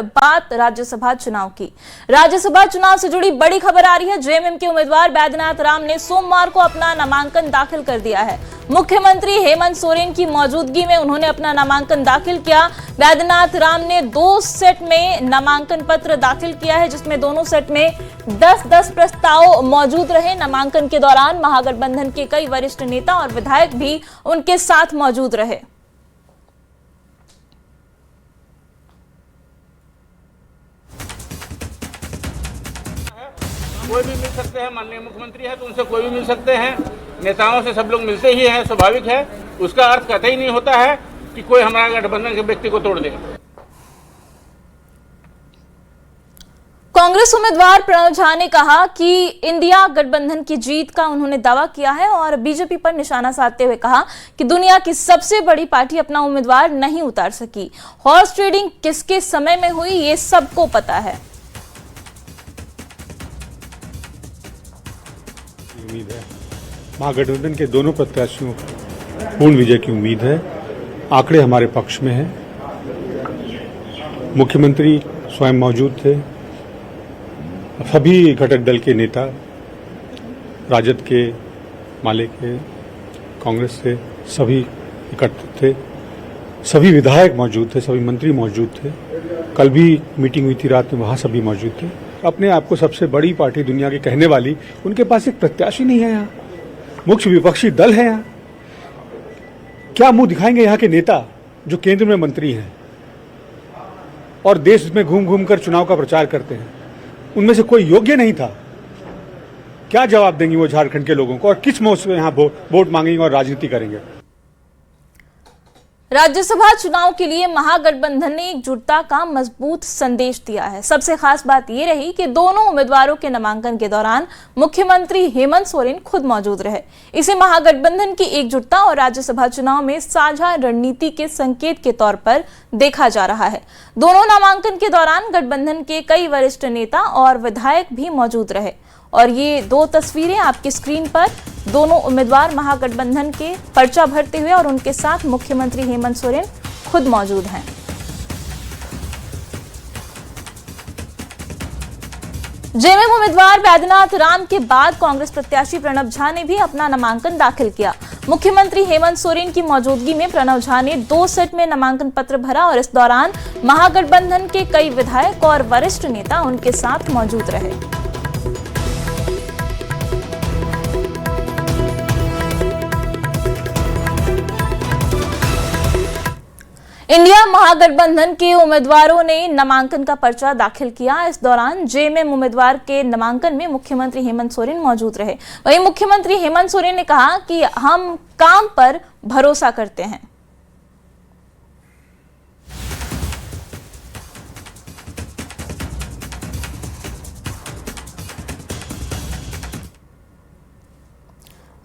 बात राज्यसभा चुनाव की। राज्यसभा चुनाव से जुड़ी बड़ी खबर आ रही है। जेएमएम के उम्मीदवार बैद्यनाथ राम ने सोमवार को अपना नामांकन दाखिल कर दिया है। मुख्यमंत्री हेमंत सोरेन की मौजूदगी में उन्होंने अपना नामांकन दाखिल किया। बैद्यनाथ राम ने 2 सेट में नामांकन पत्र दाखिल किया है, जिसमें दोनों सेट में 10-10 प्रस्ताव मौजूद रहे। नामांकन के दौरान महागठबंधन के कई वरिष्ठ नेता और विधायक भी उनके साथ मौजूद रहे। कोई भी मिल सकते हैं, माननीय मुख्यमंत्री है तो उनसे कोई भी मिल सकते हैं, नेताओं से सब लोग मिलते ही हैं, स्वाभाविक है। उसका अर्थ कतई नहीं होता है कि कोई हमारा गठबंधन के व्यक्ति को तोड़ देगा। कांग्रेस उम्मीदवार प्रणव झा ने कहा कि इंडिया गठबंधन की जीत का उन्होंने दावा किया है और बीजेपी पर निशाना साधते हुए कहा कि दुनिया की सबसे बड़ी पार्टी अपना उम्मीदवार नहीं उतार सकी। हॉर्स ट्रेडिंग किसके समय में हुई, ये सबको पता है। उम्मीद है महागठबंधन के दोनों प्रत्याशियों को पूर्ण विजय की उम्मीद है। आंकड़े हमारे पक्ष में हैं। मुख्यमंत्री स्वयं मौजूद थे, सभी घटक दल के नेता, राजद के, माले के, कांग्रेस से सभी एकत्रित थे, सभी विधायक मौजूद थे, सभी मंत्री मौजूद थे। कल भी मीटिंग हुई थी रात में, वहां सभी मौजूद थे। अपने आप को सबसे बड़ी पार्टी दुनिया की कहने वाली, उनके पास एक प्रत्याशी नहीं है। यहाँ मुख्य विपक्षी दल है। यहाँ क्या मुंह दिखाएंगे यहाँ के नेता जो केंद्र में मंत्री हैं और देश में घूम घूम कर चुनाव का प्रचार करते हैं? उनमें से कोई योग्य नहीं था। क्या जवाब देंगे वो झारखंड के लोगों को और किस मोह से यहाँ वोट मांगेंगे और राजनीति करेंगे? राज्यसभा चुनाव के लिए महागठबंधन ने एकजुटता का मजबूत संदेश दिया है। सबसे खास बात यह रही कि दोनों उम्मीदवारों के नामांकन के दौरान मुख्यमंत्री हेमंत सोरेन खुद मौजूद रहे। इसे महागठबंधन की एकजुटता और राज्यसभा चुनाव में साझा रणनीति के संकेत के तौर पर देखा जा रहा है। दोनों नामांकन के दौरान गठबंधन के कई वरिष्ठ नेता और विधायक भी मौजूद रहे और ये 2 तस्वीरें आपकी स्क्रीन पर दोनों उम्मीदवार महागठबंधन के पर्चा भरते हुए और उनके साथ मुख्यमंत्री हेमंत सोरेन खुद मौजूद हैं। जेएमएम उम्मीदवार बैद्यनाथ राम के बाद कांग्रेस प्रत्याशी प्रणव झा ने भी अपना नामांकन दाखिल किया। मुख्यमंत्री हेमंत सोरेन की मौजूदगी में प्रणव झा ने 2 सेट में नामांकन पत्र भरा और इस दौरान महागठबंधन के कई विधायक और वरिष्ठ नेता उनके साथ मौजूद रहे। इंडिया महागठबंधन के उम्मीदवारों ने नामांकन का पर्चा दाखिल किया। इस दौरान जेएमएम उम्मीदवार के नामांकन में मुख्यमंत्री हेमंत सोरेन मौजूद रहे। वहीं मुख्यमंत्री हेमंत सोरेन ने कहा कि हम काम पर भरोसा करते हैं।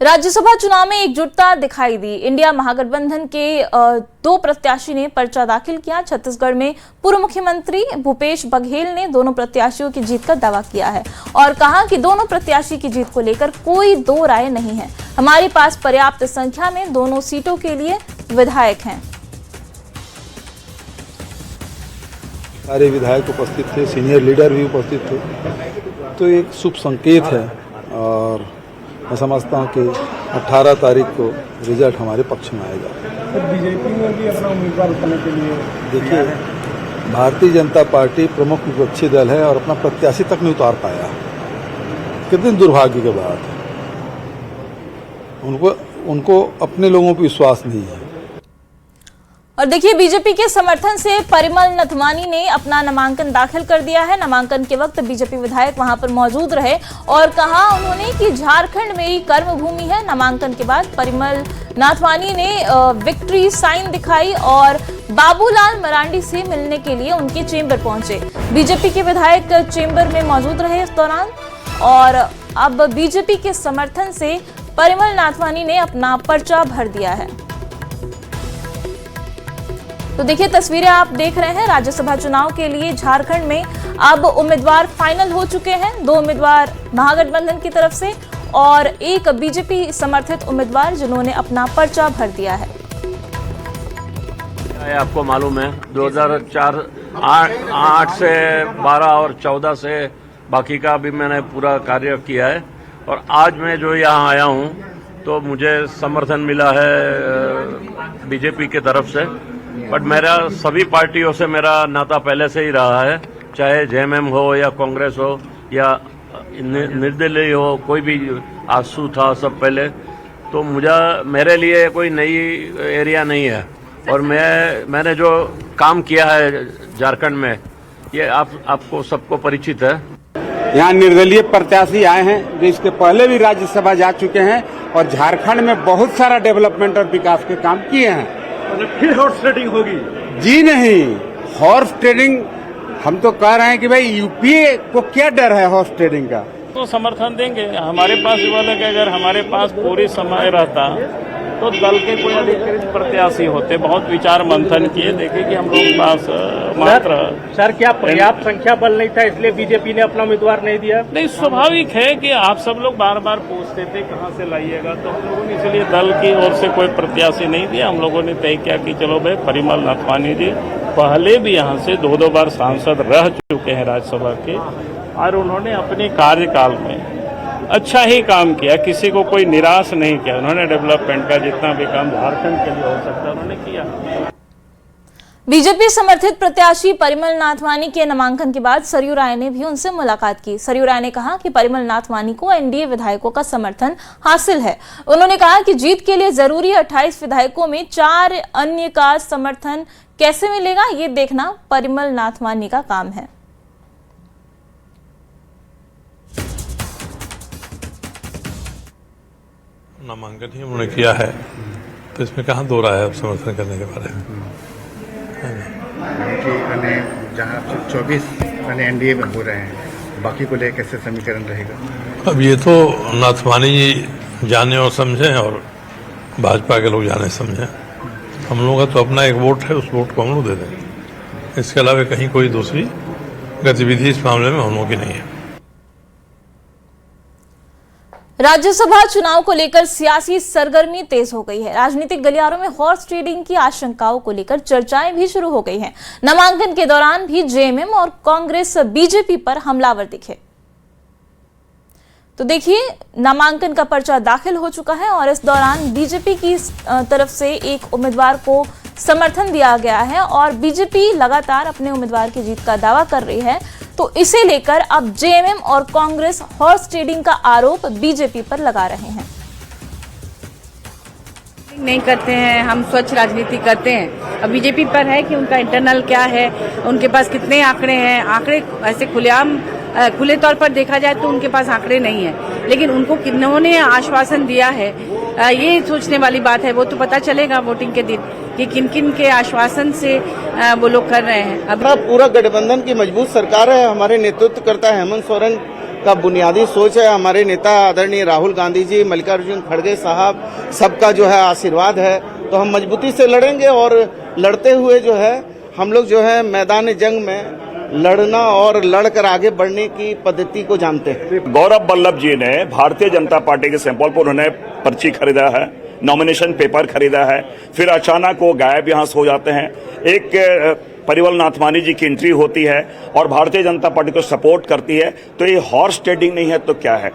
राज्यसभा चुनाव में एकजुटता दिखाई दी। इंडिया महागठबंधन के 2 प्रत्याशी ने पर्चा दाखिल किया। छत्तीसगढ़ में पूर्व मुख्यमंत्री भूपेश बघेल ने दोनों प्रत्याशियों की जीत का दावा किया है और कहा कि दोनों प्रत्याशी की जीत को लेकर कोई 2 राय नहीं है। हमारे पास पर्याप्त संख्या में दोनों सीटों के लिए विधायक हैं। सारे विधायक उपस्थित थे, सीनियर लीडर भी उपस्थित थे, तो एक शुभ संकेत है और मैं समझता हूँ कि 18 तारीख को रिजल्ट हमारे पक्ष में आएगा। बीजेपी में भी अपना उम्मीदवार उतारने के लिए देखिए, भारतीय जनता पार्टी प्रमुख विपक्षी दल है और अपना प्रत्याशी तक नहीं उतार पाया। कितने दुर्भाग्य की बात है। उनको अपने लोगों पर विश्वास नहीं है। और देखिए, बीजेपी के समर्थन से परिमल नथवानी ने अपना नामांकन दाखिल कर दिया है। नामांकन के वक्त बीजेपी विधायक वहां पर मौजूद रहे और कहा उन्होंने कि झारखंड मेरी कर्मभूमि है। नामांकन के बाद परिमल नाथवानी ने विक्ट्री साइन दिखाई और बाबूलाल मरांडी से मिलने के लिए उनके चेंबर पहुंचे। बीजेपी के विधायक चेंबर में मौजूद रहे इस दौरान और अब बीजेपी के समर्थन से परिमल नाथवानी ने अपना पर्चा भर दिया है। तो देखिए, तस्वीरें आप देख रहे हैं। राज्यसभा चुनाव के लिए झारखंड में अब उम्मीदवार फाइनल हो चुके हैं। 2 उम्मीदवार महागठबंधन की तरफ से और एक बीजेपी समर्थित उम्मीदवार जिन्होंने अपना पर्चा भर दिया है। आपको मालूम है 2004 8 से 12 और 14 से बाकी का भी मैंने पूरा कार्य किया है। और आज मैं जो यहाँ आया हूँ तो मुझे समर्थन मिला है बीजेपी की तरफ से, बट मेरा सभी पार्टियों से मेरा नाता पहले से ही रहा है, चाहे जेएमएम हो या कांग्रेस हो या निर्दलीय हो, कोई भी आसू था सब पहले। तो मेरे लिए कोई नई एरिया नहीं है। और मैंने जो काम किया है झारखंड में, ये आपको सबको परिचित है। यहाँ निर्दलीय प्रत्याशी आए हैं जो इसके पहले भी राज्यसभा जा चुके हैं और झारखंड में बहुत सारा डेवलपमेंट और विकास के काम किए हैं। फिर हॉर्स ट्रेडिंग होगी? जी नहीं, हॉर्स ट्रेडिंग हम तो कह रहे हैं कि भाई यूपीए को क्या डर है हॉर्स ट्रेडिंग का। तो समर्थन देंगे। हमारे पास वाला कि अगर हमारे पास पूरी समय रहता तो दल के कोई अधिकृत प्रत्याशी होते, बहुत विचार मंथन किए, देखे कि हम लोग पास मात्र सर क्या पर्याप्त संख्या बल नहीं था इसलिए बीजेपी ने अपना उम्मीदवार नहीं दिया? नहीं, स्वाभाविक है कि आप सब लोग बार बार पूछते थे कहाँ से लाइएगा, तो हम लोगों ने इसलिए दल की ओर से कोई प्रत्याशी नहीं दिया। हम लोगों ने तय किया कि चलो भाई परिमल नाथवानी जी पहले भी यहाँ से 2 बार सांसद रह चुके हैं राज्यसभा के, और उन्होंने अपने कार्यकाल में अच्छा ही काम किया, किसी को कोई निराश नहीं किया। उन्होंने डेवलपमेंट का जितना भी काम झारखंड के लिए हो सकता उन्होंने किया। बीजेपी समर्थित प्रत्याशी परिमल नाथवानी के नामांकन के बाद सरयू राय ने भी उनसे मुलाकात की। सरयू राय ने कहा कि परिमल नाथवानी को एनडीए विधायकों का समर्थन हासिल है। उन्होंने कहा कि जीत के लिए जरूरी 28 विधायकों में 4 अन्य का समर्थन कैसे मिलेगा, ये देखना परिमल नाथवानी का काम है। नामांकन ही उन्होंने किया है तो इसमें कहाँ दो राय है समर्थन करने के बारे में। जहाँ 24 एनडीए में हो रहे हैं, बाकी को लेकर कैसे समीकरण रहेगा? अब ये तो नाथवानी जी जाने और समझें और भाजपा के लोग जाने समझें। हम लोगों का तो अपना एक वोट है, उस वोट को हम लोग दे देंगे। इसके अलावा कहीं कोई दूसरी गतिविधि इस मामले में हम लोगों की नहीं है। राज्यसभा चुनाव को लेकर सियासी सरगर्मी तेज हो गई है। राजनीतिक गलियारों में हॉर्स ट्रेडिंग की आशंकाओं को लेकर चर्चाएं भी शुरू हो गई हैं। नामांकन के दौरान भी जेएमएम और कांग्रेस बीजेपी पर हमलावर दिखे। तो देखिए, नामांकन का पर्चा दाखिल हो चुका है और इस दौरान बीजेपी की तरफ से एक उम्मीदवार को समर्थन दिया गया है और बीजेपी लगातार अपने उम्मीदवार की जीत का दावा कर रही है। तो इसे लेकर अब जेएमएम और कांग्रेस हॉर्स ट्रेडिंग का आरोप बीजेपी पर लगा रहे हैं। नहीं करते हैं, हम स्वच्छ राजनीति करते हैं। अब बीजेपी पर है कि उनका इंटरनल क्या है, उनके पास कितने आंकड़े हैं। आंकड़े ऐसे खुले तौर पर देखा जाए तो उनके पास आंकड़े नहीं है, लेकिन उनको किन्होंने आश्वासन दिया है ये सोचने वाली बात है। वो तो पता चलेगा वोटिंग के दिन कि किन किन के आश्वासन से वो लोग कर रहे हैं। अब पूरा गठबंधन की मजबूत सरकार है। हमारे नेतृत्व करता है हेमंत सोरेन का बुनियादी सोच है। हमारे नेता आदरणीय राहुल गांधी जी, मल्लिकार्जुन खड़गे साहब, सबका जो है आशीर्वाद है। तो हम मजबूती से लड़ेंगे और लड़ते हुए जो है हम लोग जो है मैदान जंग में लड़ना और लड़कर आगे बढ़ने की पद्धति को जानते हैं। गौरव वल्लभ जी ने भारतीय जनता पार्टी के सैंपल पर उन्होंने पर्ची खरीदा है, नॉमिनेशन पेपर खरीदा है, फिर अचानक वो गायब यहाँ से हो जाते हैं। एक परिमल नाथवानी जी की एंट्री होती है और भारतीय जनता पार्टी को सपोर्ट करती है। तो ये हॉर्स ट्रेडिंग नहीं है तो क्या है?